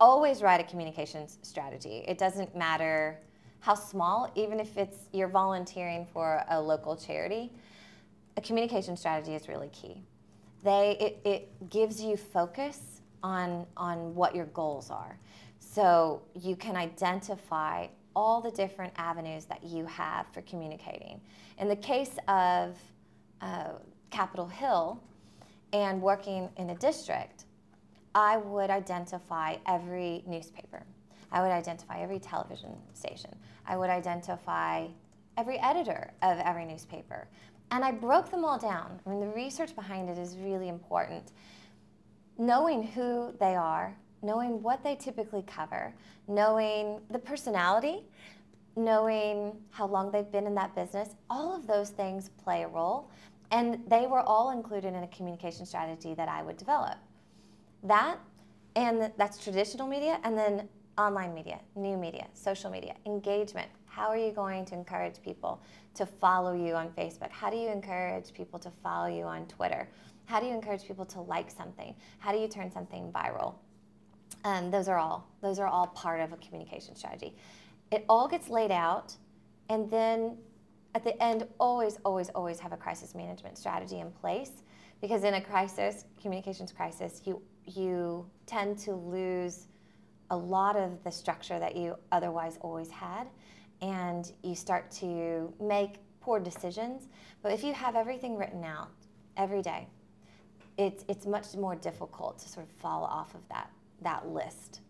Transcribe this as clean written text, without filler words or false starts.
always write a communications strategy. It doesn't matter how small, even if you're volunteering for a local charity, a communication strategy is really key. It gives you focus on what your goals are. So you can identify all the different avenues that you have for communicating. In the case of Capitol Hill and working in a district, I would identify every newspaper. I would identify every television station. I would identify every editor of every newspaper. And I broke them all down. I mean, the research behind it is really important. Knowing who they are, knowing what they typically cover, knowing the personality, knowing how long they've been in that business, all of those things play a role. And they were all included in a communication strategy that I would develop. That's traditional media, and then online media, new media, social media, engagement. How are you going to encourage people to follow you on Facebook? How do you encourage people to follow you on Twitter? How do you encourage people to like something? How do you turn something viral? Those are all part of a communication strategy. It all gets laid out, and then at the end, always have a crisis management strategy in place, because in a crisis, communications crisis, you tend to lose a lot of the structure that you otherwise always had, and you start to make poor decisions. But if you have everything written out every day, it's much more difficult to sort of fall off of that list.